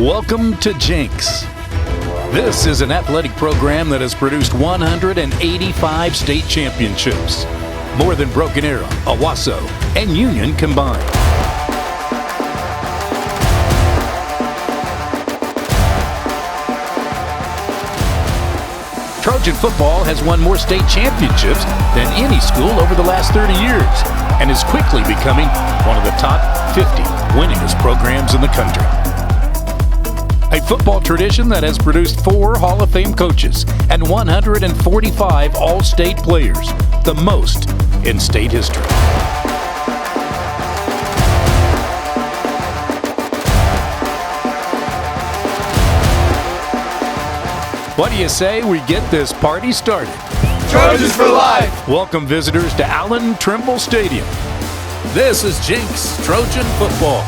Welcome to Jenks. This is an athletic program that has produced 185 state championships, more than Broken Arrow, Owasso, and Union combined. Trojan football has won more state championships than any school over the last 30 years and is quickly becoming one of the top 50 winningest programs in the country. A football tradition that has produced 4 Hall of Fame coaches and 145 All-State players, the most in state history. What do you say we get this party started? Trojans for life! Welcome visitors to Allen Trimble Stadium. This is Jenks Trojan Football.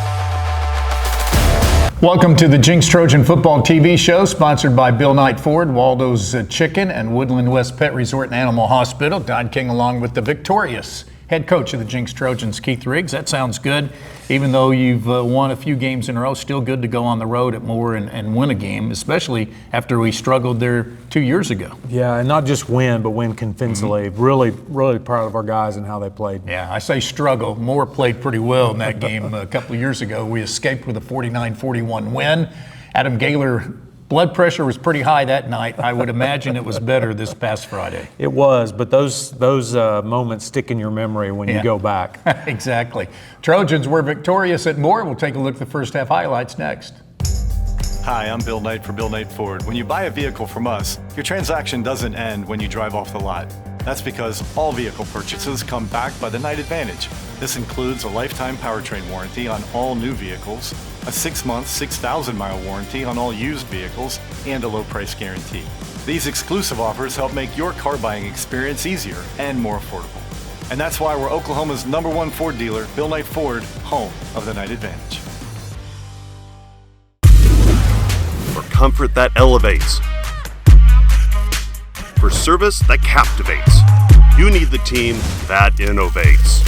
Welcome to the Jenks Trojan Football TV show, sponsored by Bill Knight Ford, Waldo's Chicken, and Woodland West Pet Resort and Animal Hospital. Don King along with the victorious head coach of the Jenks Trojans, Keith Riggs. That sounds good. Even though you've won a few games in a row, still good to go on the road at Moore and win a game, especially after we struggled there 2 years ago. Yeah, and not just win, but win convincingly. Really, really proud of our guys and how they played. Yeah, I say struggle. Moore played pretty well in that game a couple of years ago. We escaped with a 49-41 win. Adam Gaylor, blood pressure was pretty high that night. I would imagine it was better this past Friday. It was, but those moments stick in your memory when you go back. Exactly. Trojans were victorious at Moore. We'll take a look at the first half highlights next. Hi, I'm Bill Knight for Bill Knight Ford. When you buy a vehicle from us, your transaction doesn't end when you drive off the lot. That's because all vehicle purchases come backed by the Knight Advantage. This includes a lifetime powertrain warranty on all new vehicles, a 6-month, 6,000-mile warranty on all used vehicles, and a low price guarantee. These exclusive offers help make your car buying experience easier and more affordable. And that's why we're Oklahoma's #1 Ford dealer, Bill Knight Ford, home of the Knight Advantage. For comfort that elevates. For service that captivates. You need the team that innovates.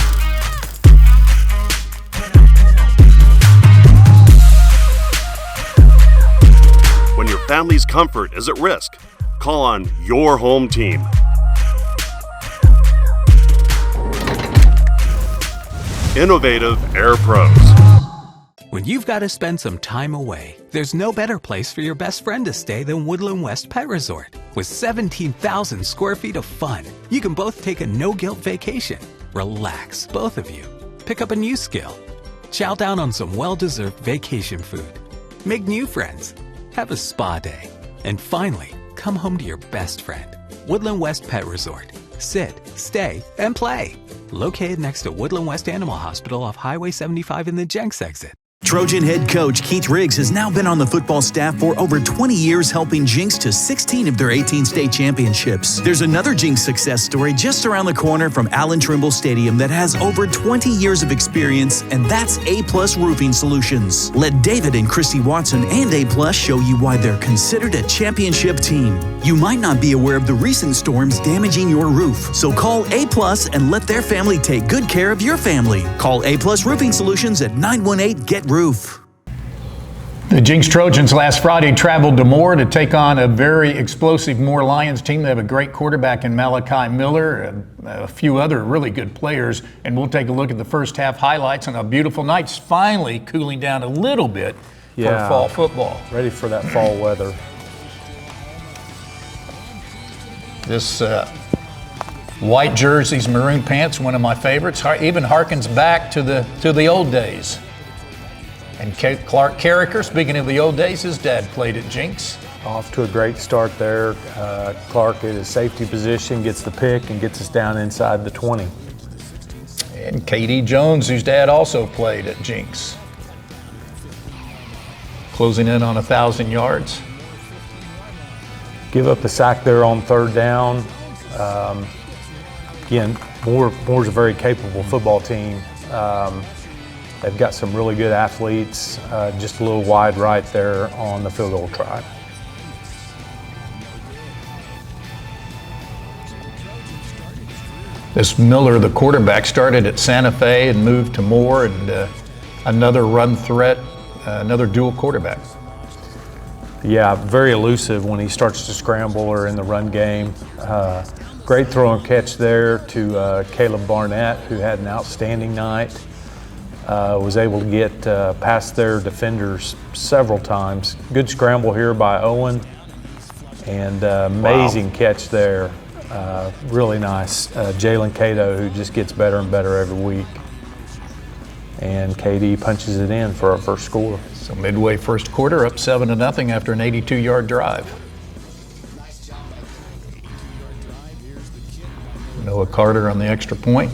When your family's comfort is at risk, call on your home team. Innovative Air Pros. When you've got to spend some time away, there's no better place for your best friend to stay than Woodland West Pet Resort. With 17,000 square feet of fun, you can both take a no-guilt vacation, relax, both of you, pick up a new skill, chow down on some well-deserved vacation food, make new friends, have a spa day, and finally, come home to your best friend. Woodland West Pet Resort. Sit, stay, and play. Located next to Woodland West Animal Hospital off Highway 75 in the Jenks exit. Trojan head coach Keith Riggs has now been on the football staff for over 20 years, helping Jenks to 16 of their 18 state championships. There's another Jenks success story just around the corner from Allen Trimble Stadium that has over 20 years of experience, and that's A-Plus Roofing Solutions. Let David and Christy Watson and A-Plus show you why they're considered a championship team. You might not be aware of the recent storms damaging your roof, so call A-Plus and let their family take good care of your family. Call A-Plus Roofing Solutions at 918-GET-ROOF. The Jenks Trojans last Friday traveled to Moore to take on a very explosive Moore Lions team. They have a great quarterback in Malachi Miller, and a few other really good players. And we'll take a look at the first half highlights on a beautiful night. It's finally cooling down a little bit for fall football. Ready for that fall weather. This white jerseys, maroon pants, one of my favorites. Even harkens back to the old days. And Clark Carricker, speaking of the old days, his dad played at Jenks. Off to a great start there. Clark in his safety position gets the pick and gets us down inside the 20. And K.D. Jones, whose dad also played at Jenks. Closing in on 1,000 yards. Give up the sack there on third down. Again, Moore's a very capable football team. They've got some really good athletes, just a little wide right there on the field goal try. This Miller, the quarterback, started at Santa Fe and moved to Moore, and another run threat, another dual quarterback. Yeah, very elusive when he starts to scramble or in the run game. Great throw and catch there to Caleb Barnett, who had an outstanding night. Was able to get past their defenders several times. Good scramble here by Owen, and amazing catch there. Really nice. Jalen Cato, who just gets better and better every week. And KD punches it in for our first score. So midway first quarter, up 7-0 after an 82-yard drive. Noah Carter on the extra point.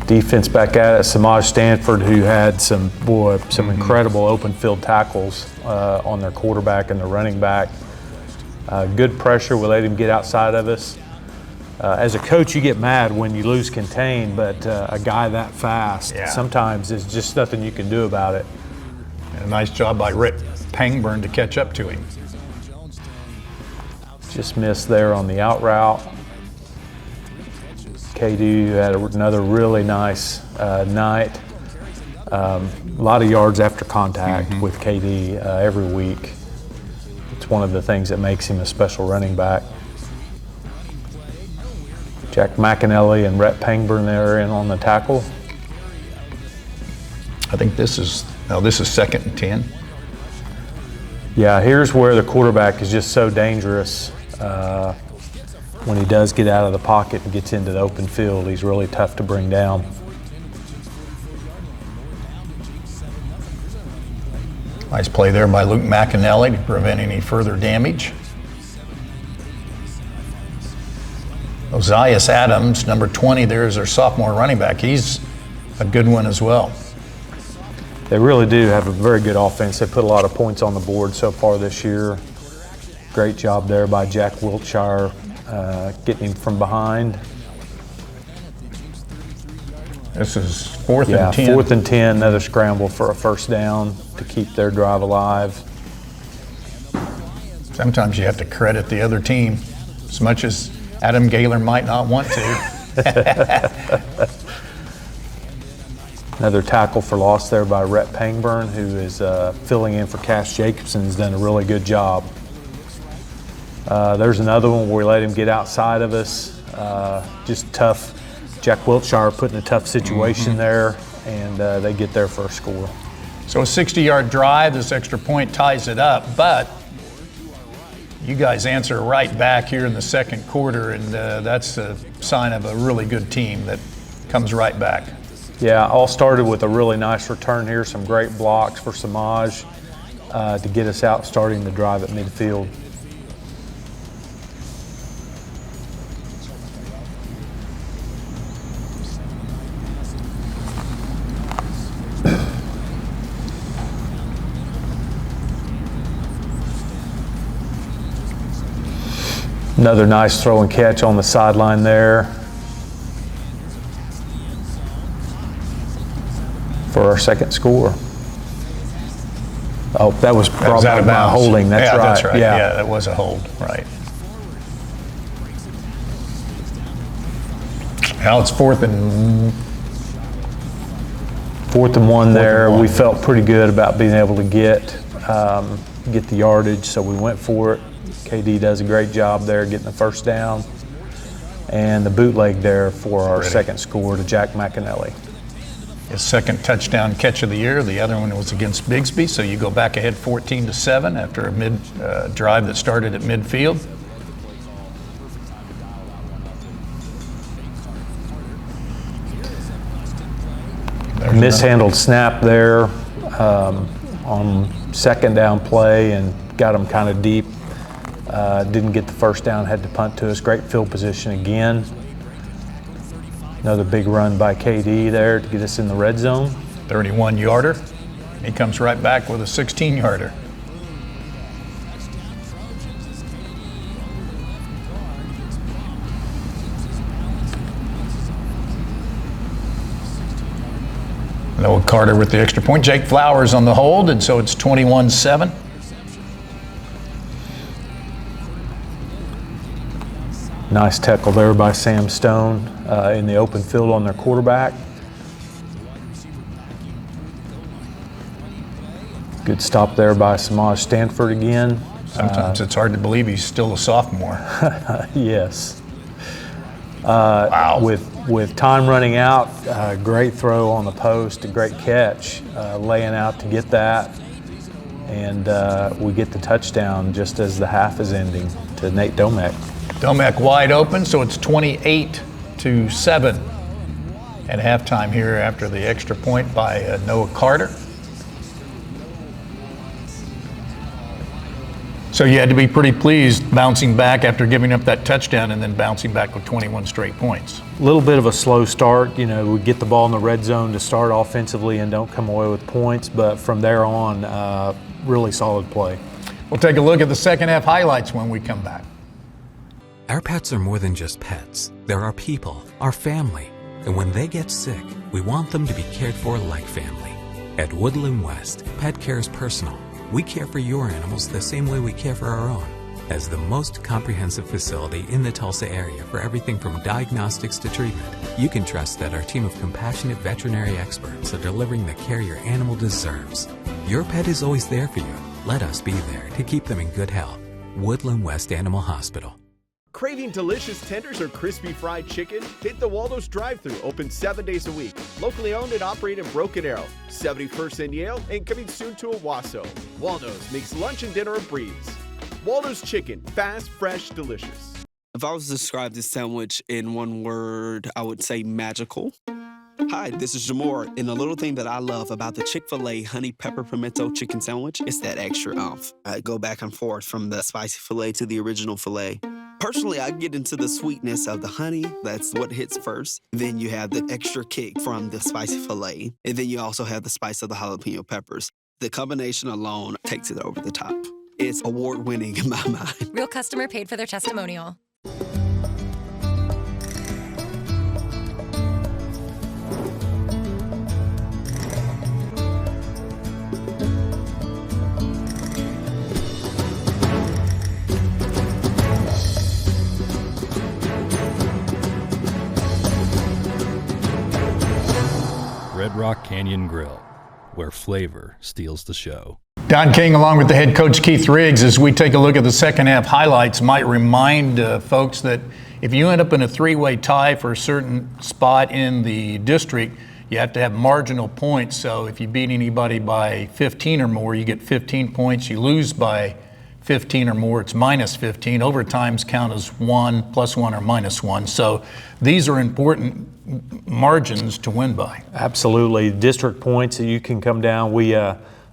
Defense back at it. Samaj Stanford, who had some incredible open field tackles on their quarterback and their running back. Good pressure. We let him get outside of us. As a coach, you get mad when you lose contain, but a guy that fast, sometimes there's just nothing you can do about it. And a nice job by Rick Pangburn to catch up to him. Just missed there on the out route. KD had another really nice night. A lot of yards after contact with KD every week. It's one of the things that makes him a special running back. Jack McAnally and Rhett Pangburn there in on the tackle. I think this is 2nd and 10. Yeah, here's where the quarterback is just so dangerous. When he does get out of the pocket and gets into the open field, he's really tough to bring down. Nice play there by Luke McAnally to prevent any further damage. Ozias Adams, number 20, there's their sophomore running back. He's a good one as well. They really do have a very good offense. They put a lot of points on the board so far this year. Great job there by Jack Wiltshire, getting him from behind. This is 4th and 10. 4th and 10, another scramble for a first down to keep their drive alive. Sometimes you have to credit the other team as much as Adam Gaylor might not want to. Another tackle for loss there by Rhett Pangburn, who is filling in for Cash Jacobson. Has done a really good job. There's another one where we let him get outside of us. Just tough. Jack Wiltshire put in a tough situation there, and they get their first score. So a 60-yard drive, this extra point ties it up, but you guys answer right back here in the second quarter, and that's a sign of a really good team that comes right back. Yeah, all started with a really nice return here, some great blocks for Samaj to get us out starting the drive at midfield. Another nice throw and catch on the sideline there for our second score. Oh, that was brought back by holding. That's right. That's right. Yeah, that was a hold. Right. Now it's 4th and 1 there. We felt pretty good about being able to get the yardage, so we went for it. KD does a great job there getting the first down. And the bootleg there for our second score to Jack McAnally. His second touchdown catch of the year. The other one was against Bigsby, so you go back ahead 14-7 after a drive that started at midfield. Mishandled snap there on second down play and got him kind of deep. Didn't get the first down, had to punt to us. Great field position again. Another big run by KD there to get us in the red zone. 31-yarder. He comes right back with a 16-yarder. Noah Carter with the extra point. Jake Flowers on the hold, and so it's 21-7. Nice tackle there by Sam Stone in the open field on their quarterback. Good stop there by Samaj Stanford again. Sometimes it's hard to believe he's still a sophomore. Yes. Wow. With time running out, great throw on the post, a great catch, laying out to get that. And we get the touchdown just as the half is ending to Nate Domek. Domek wide open, so it's 28-7 at halftime here after the extra point by Noah Carter. So you had to be pretty pleased bouncing back after giving up that touchdown and then bouncing back with 21 straight points. A little bit of a slow start. You know, we get the ball in the red zone to start offensively and don't come away with points, but from there on, really solid play. We'll take a look at the second half highlights when we come back. Our pets are more than just pets. They're our people, our family. And when they get sick, we want them to be cared for like family. At Woodland West, pet care is personal. We care for your animals the same way we care for our own. As the most comprehensive facility in the Tulsa area for everything from diagnostics to treatment, you can trust that our team of compassionate veterinary experts are delivering the care your animal deserves. Your pet is always there for you. Let us be there to keep them in good health. Woodland West Animal Hospital. Craving delicious tenders or crispy fried chicken? Hit the Waldo's drive-thru, open 7 days a week. Locally owned and operated in Broken Arrow, 71st and Yale, and coming soon to Owasso. Waldo's makes lunch and dinner a breeze. Waldo's Chicken, fast, fresh, delicious. If I was to describe this sandwich in one word, I would say magical. Hi, this is Jamor, and the little thing that I love about the Chick-fil-A honey pepper pimento chicken sandwich is that extra oomph. I go back and forth from the spicy filet to the original filet. Personally, I get into the sweetness of the honey. That's what hits first. Then you have the extra kick from the spicy filet. And then you also have the spice of the jalapeno peppers. The combination alone takes it over the top. It's award-winning in my mind. Real customer paid for their testimonial. Red Rock Canyon Grill, where flavor steals the show. Don King along with the head coach Keith Riggs, as we take a look at the second half highlights, might remind folks that if you end up in a three-way tie for a certain spot in the district, you have to have marginal points. So if you beat anybody by 15 or more, you get 15 points. You lose by 15 or more, it's minus 15. Overtimes count as 1, plus 1, or minus 1. So these are important margins to win by. Absolutely. District points that you can come down. We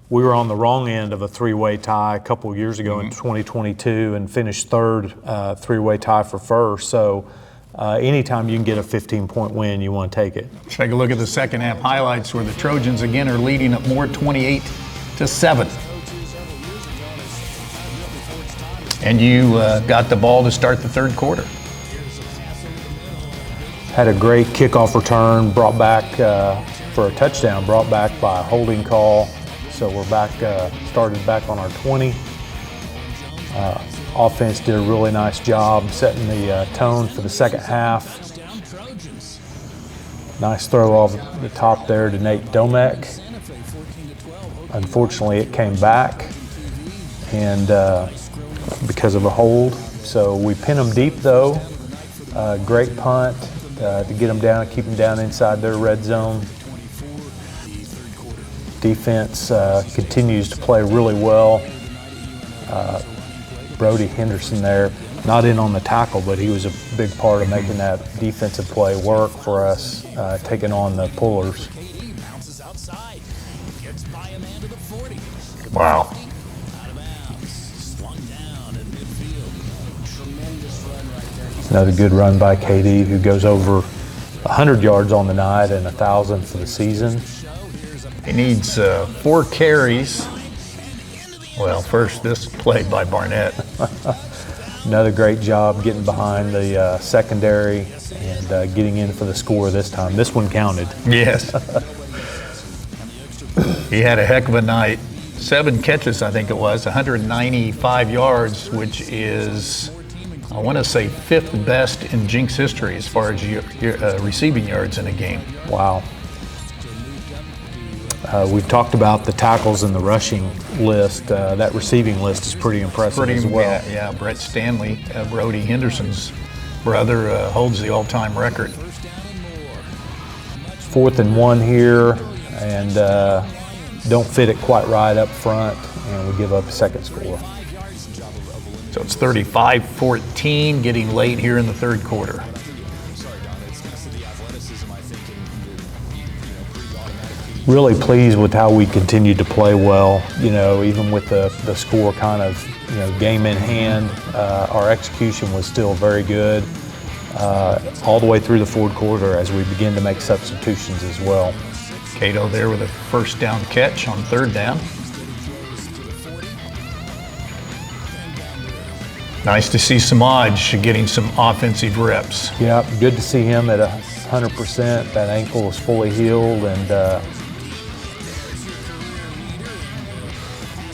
were on the wrong end of a three-way tie a couple years ago in 2022 and finished third three-way tie for first. So anytime you can get a 15-point win, you want to take it. Take a look at the second half highlights where the Trojans again are leading up more 28-7. And you got the ball to start the third quarter. Had a great kickoff return, brought back for a touchdown, brought back by a holding call. So we're back, started back on our 20. Offense did a really nice job setting the tone for the second half. Nice throw off the top there to Nate Domek. Unfortunately, it came back and because of a hold. So we pin them deep though. Great punt to get them down, keep them down inside their red zone. Defense continues to play really well. Brody Henderson there, not in on the tackle, but he was a big part of making that defensive play work for us, taking on the pullers. Wow. Another good run by KD, who goes over 100 yards on the night and 1,000 for the season. He needs 4 carries. Well, first, this play by Barnett. Another great job getting behind the secondary and getting in for the score this time. This one counted. Yes. He had a heck of a night. 7 catches, I think it was, 195 yards, which is, I want to say, 5th best in Jenks history as far as receiving yards in a game. Wow. We've talked about the tackles and the rushing list. That receiving list is pretty impressive as well. Yeah, Brett Stanley, Brody Henderson's brother, holds the all-time record. 4th and 1 here, and don't fit it quite right up front, and we give up a second score. So it's 35-14, getting late here in the third quarter. Really pleased with how we continued to play well, even with the score kind of, game in hand. Our execution was still very good all the way through the fourth quarter as we begin to make substitutions as well. Cato there with a first down catch on third down. Nice to see Samaj getting some offensive reps. Yeah, good to see him at 100%. That ankle is fully healed, and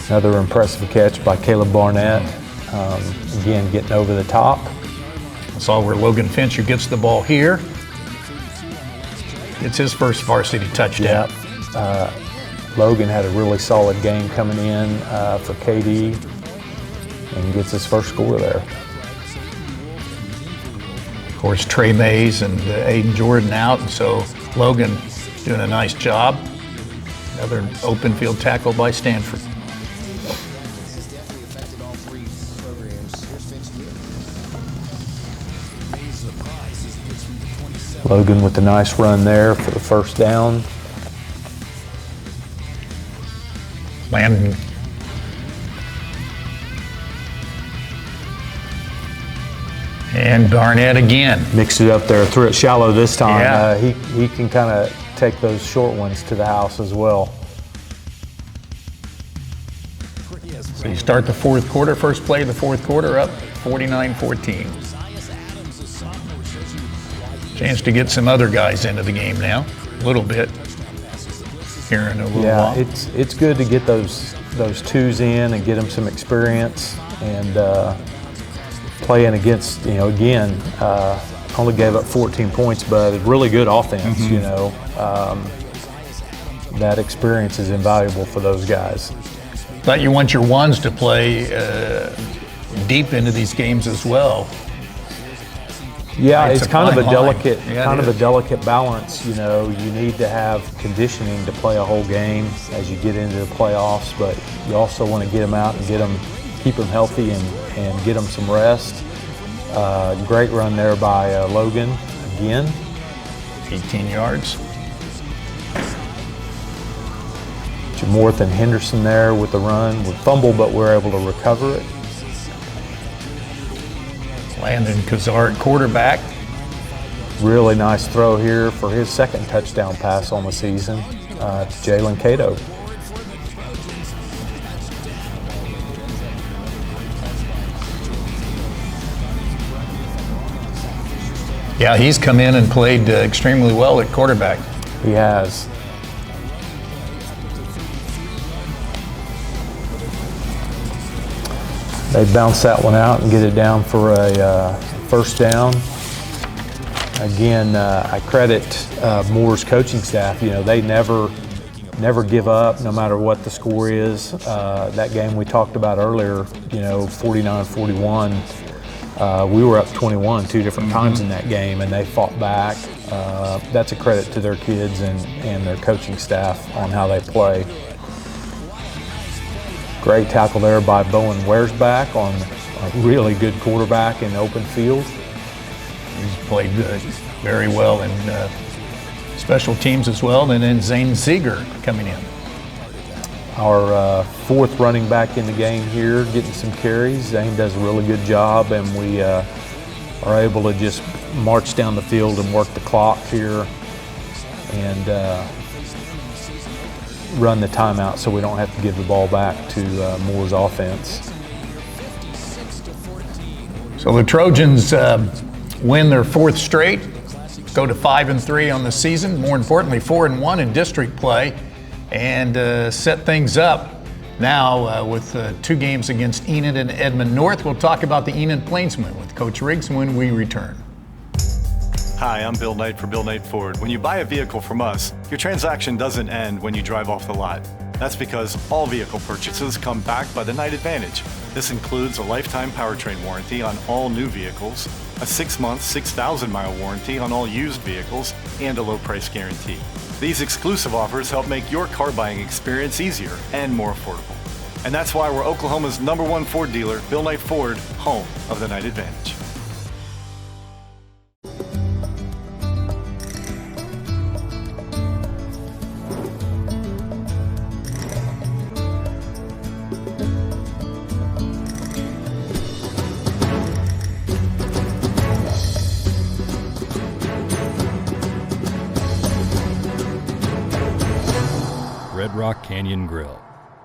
another impressive catch by Caleb Barnett. Again, getting over the top. That's all where Logan Fincher gets the ball here. It's his first varsity touchdown. Yeah. Logan had a really solid game coming in for KD and gets his first score there. Of course, Trey Mays and Aiden Jordan out, and so Logan doing a nice job. Another open field tackle by Stanford. Logan with a nice run there for the first down. Landon. And Barnett again. Mixed it up there, threw it shallow this time. Yeah. He can kind of take those short ones to the house as well. So you start the fourth quarter, first play of the fourth quarter, up 49-14. Chance to get some other guys into the game now, a little bit here in a little while. Yeah, it's good to get those twos in and get them some experience, and playing against, again, only gave up 14 points, but a really good offense. That experience is invaluable for those guys. But you want your ones to play deep into these games as well. Yeah, it's kind of a delicate, a delicate balance. You need to have conditioning to play a whole game as you get into the playoffs, but you also want to get them out and keep them healthy and get them some rest. Great run there by Logan again. 18 yards. Jamorth and Henderson there with the run. We fumbled, but we're able to recover it. Landon Kazar at quarterback. Really nice throw here for his second touchdown pass on the season to Jalen Cato. Yeah, he's come in and played extremely well at quarterback. He has. They bounce that one out and get it down for a first down. Again, I credit Moore's coaching staff. They never give up, no matter what the score is. That game we talked about earlier, 49-41. We were up 21 two different times in that game, and they fought back. That's a credit to their kids and their coaching staff on how they play. Great tackle there by Bowen Wearsback on a really good quarterback in open field. He's played very well in special teams as well. And then Zane Ziegler coming in. Our fourth running back in the game here, getting some carries. Zane does a really good job, and we are able to just march down the field and work the clock here and run the timeout so we don't have to give the ball back to Moore's offense. So the Trojans win their fourth straight, go to 5-3 on the season, more importantly 4-1 in district play, and set things up now with 2 games against Enid and Edmond North. We'll talk about the Enid Plainsmen with Coach Riggs when we return. Hi, I'm Bill Knight for Bill Knight Ford. When you buy a vehicle from us, your transaction doesn't end when you drive off the lot. That's because all vehicle purchases come backed by the Knight Advantage. This includes a lifetime powertrain warranty on all new vehicles, a 6-month, 6,000-mile warranty on all used vehicles, and a low price guarantee. These exclusive offers help make your car buying experience easier and more affordable. And that's why we're Oklahoma's #1 Ford dealer, Bill Knight Ford, home of the Knight Advantage. Red Rock Canyon Grill,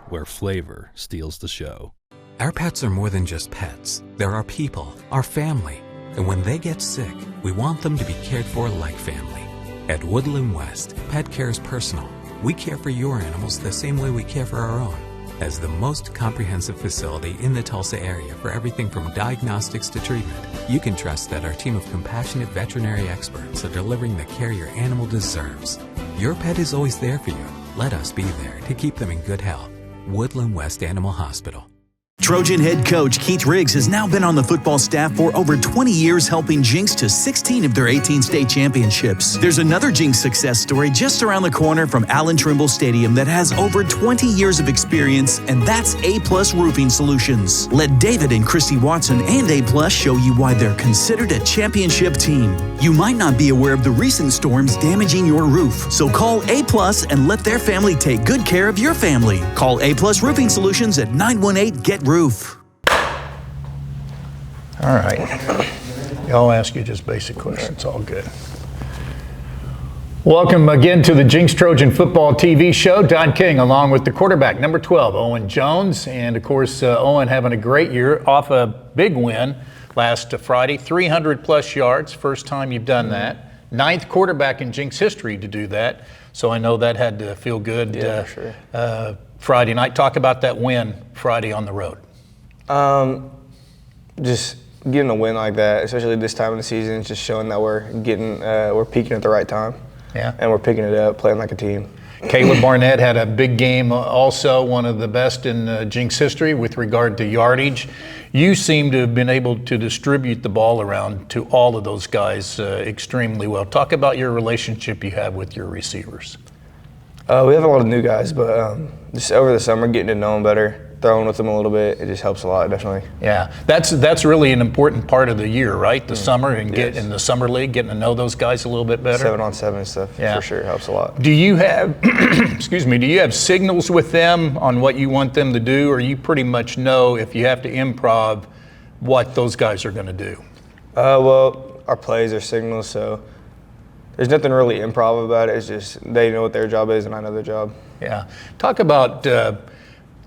where flavor steals the show. Our pets are more than just pets. They're our people, our family. And when they get sick, we want them to be cared for like family. At Woodland West, pet care is personal. We care for your animals the same way we care for our own. As the most comprehensive facility in the Tulsa area for everything from diagnostics to treatment, you can trust that our team of compassionate veterinary experts are delivering the care your animal deserves. Your pet is always there for you. Let us be there to keep them in good health. Woodland West Animal Hospital. Trojan head coach Keith Riggs has now been on the football staff for over 20 years, helping Jenks to 16 of their 18 state championships. There's another Jenks success story just around the corner from Allen Trimble Stadium that has over 20 years of experience, and that's A-Plus Roofing Solutions. Let David and Christy Watson and A-Plus show you why they're considered a championship team. You might not be aware of the recent storms damaging your roof, so call A-Plus and let their family take good care of your family. Call A-Plus Roofing Solutions at 918-GET-ROOF. All right. I'll ask you just basic questions. All good. Welcome again to the Jenks Trojan Football TV show. Don King along with the quarterback, number 12, Owen Jones. And, of course, Owen having a great year off a big win last Friday, 300-plus yards, first time you've done that. 9th quarterback in Jenks history to do that. So I know that had to feel good sure. Friday night. Talk about that win Friday on the road. Just getting a win like that, especially this time of the season, is just showing that we're peaking at the right time. Yeah. And we're picking it up, playing like a team. Caleb Barnett had a big game also, one of the best in Jenks history with regard to yardage. You seem to have been able to distribute the ball around to all of those guys extremely well. Talk about your relationship you have with your receivers. We have a lot of new guys, but just over the summer, getting to know them better, throwing with them a little bit, it just helps a lot, definitely. Yeah, that's really an important part of the year, right? The summer and get in the summer league, getting to know those guys a little bit better. 7-on-7 and stuff, for sure, helps a lot. Do you have, excuse me, do you have signals with them on what you want them to do, or you pretty much know if you have to improv what those guys are going to do? Well, our plays are signals, so there's nothing really improv about it. It's just they know what their job is and I know their job. Yeah. Talk about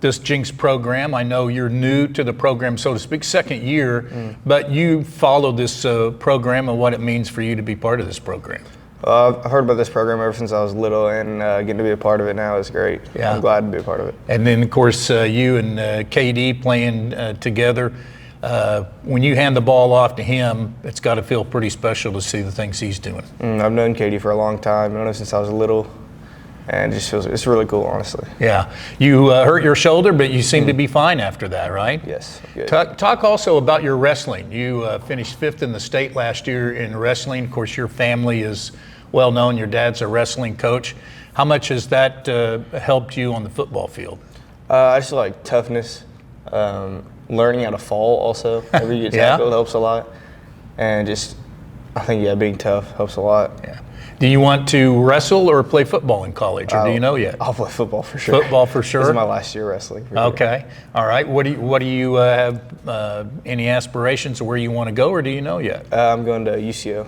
this Jenks program. I know you're new to the program, so to speak, second year, but you follow this program and what it means for you to be part of this program. I've heard about this program ever since I was little, and getting to be a part of it now is great. Yeah. I'm glad to be a part of it. And then, of course, you and KD playing together. When you hand the ball off to him, it's got to feel pretty special to see the things he's doing. I've known KD for a long time. I've known him since I was little. And it just feels, it's really cool, honestly. Yeah. You hurt your shoulder, but you seem to be fine after that, right? Yes. Good. Talk also about your wrestling. You finished 5th in the state last year in wrestling. Of course, your family is well known. Your dad's a wrestling coach. How much has that helped you on the football field? I just like toughness, learning how to fall also. Every you get tackled helps a lot. And just, I think, being tough helps a lot. Yeah. Do you want to wrestle or play football in college, or do you know yet? I'll play football for sure. Football for sure? This is my last year wrestling. Okay. All right. What do you have any aspirations of where you want to go, or do you know yet? I'm going to UCO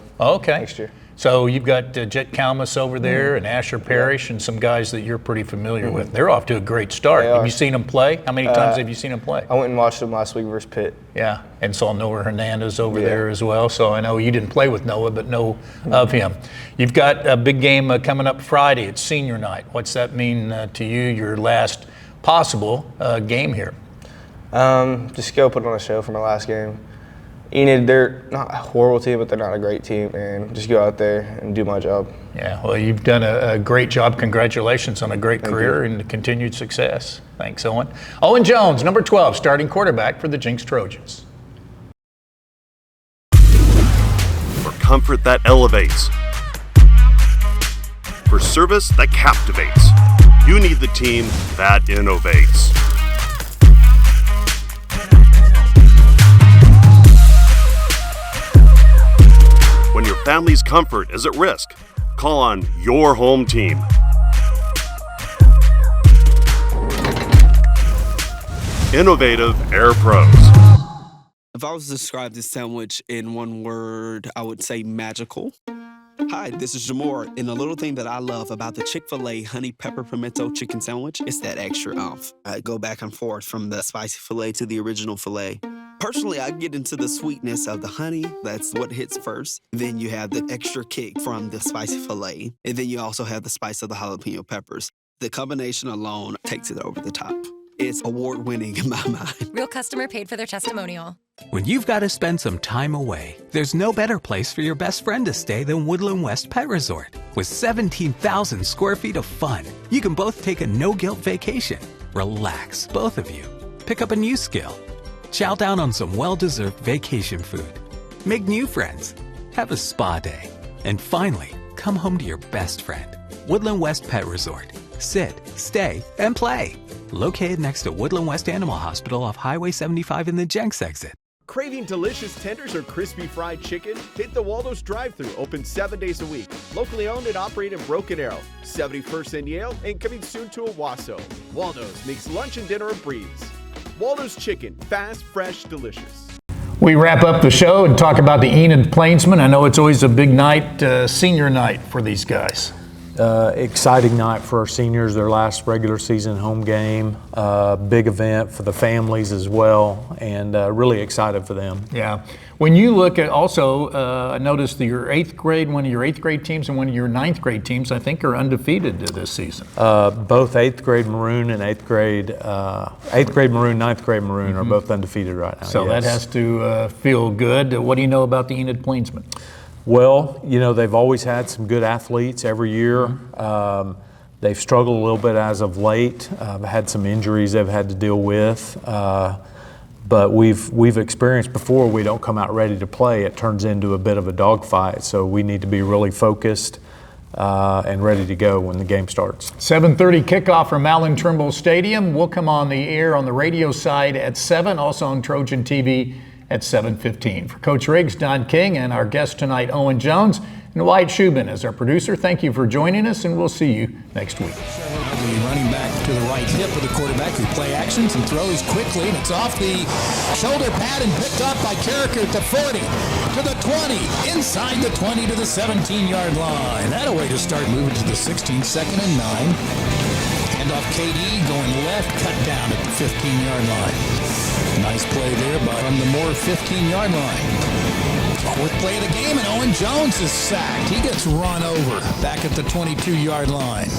next year. So you've got Jet Kalmus over there and Asher Parrish and some guys that you're pretty familiar with. They're off to a great start. Have you seen them play? How many times have you seen them play? I went and watched them last week versus Pitt. Yeah, and saw Noah Hernandez over there as well. So I know you didn't play with Noah, but know of him. You've got a big game coming up Friday. It's senior night. What's that mean to you, your last possible game here? Just go put on a show for my last game. Enid, they're not a horrible team, but they're not a great team, and just go out there and do my job. Yeah, well, you've done a great job. Congratulations on a great career and continued success. Thanks, Owen. Owen Jones, number 12, starting quarterback for the Jenks Trojans. For comfort that elevates. For service that captivates. You need the team that innovates. When your family's comfort is at risk, call on your home team. Innovative Air Pros. If I was to describe this sandwich in one word, I would say magical. Hi, this is Jamore, and the little thing that I love about the Chick-fil-A honey pepper pimento chicken sandwich is that extra oomph. I go back and forth from the spicy filet to the original filet. Personally, I get into the sweetness of the honey. That's what hits first. Then you have the extra kick from the spicy filet. And then you also have the spice of the jalapeno peppers. The combination alone takes it over the top. It's award-winning in my mind. Real customer paid for their testimonial. When you've got to spend some time away, there's no better place for your best friend to stay than Woodland West Pet Resort. With 17,000 square feet of fun, you can both take a no-guilt vacation. Relax, both of you. Pick up a new skill. Chow down on some well-deserved vacation food. Make new friends. Have a spa day. And finally, come home to your best friend. Woodland West Pet Resort. Sit, stay, and play. Located next to Woodland West Animal Hospital off Highway 75 in the Jenks exit. Craving delicious tenders or crispy fried chicken? Hit the Waldo's drive-thru, open 7 days a week. Locally owned and operated in Broken Arrow, 71st and Yale, and coming soon to Owasso. Waldo's makes lunch and dinner a breeze. Waldo's Chicken, fast, fresh, delicious. We wrap up the show and talk about the Enid Plainsmen. I know it's always a big night, senior night for these guys. Exciting night for our seniors, their last regular season home game. Big event for the families as well, and really excited for them. Yeah. When you look at also, I noticed that your one of your eighth grade teams and one of your ninth grade teams, I think, are undefeated this season. Both eighth grade Maroon and eighth grade Maroon, ninth grade Maroon are both undefeated right now. So yes. That has to feel good. What do you know about the Enid Plainsmen? Well, you know, they've always had some good athletes every year. They've struggled a little bit as of late. Had some injuries they've had to deal with. But we've experienced before we don't come out ready to play, it turns into a bit of a dogfight. So we need to be really focused and ready to go when the game starts. 7:30 kickoff from Alan Trimble Stadium. We'll come on the air on the radio side at 7, also on Trojan TV at 7:15. For Coach Riggs, Don King, and our guest tonight, Owen Jones, and Wyatt Shubin as our producer, thank you for joining us, and we'll see you next week. Running back to the right hip of the quarterback who play actions and throws quickly, and it's off the shoulder pad and picked up by Carricker to 40, to the 20, inside the 20 to the 17-yard line. That a way to start moving to the 16, 2nd and 9. Hand off KD going left, cut down at the 15-yard line. Nice play there from the Moore 15-yard line. Fourth play of the game, and Owen Jones is sacked. He gets run over back at the 22-yard line.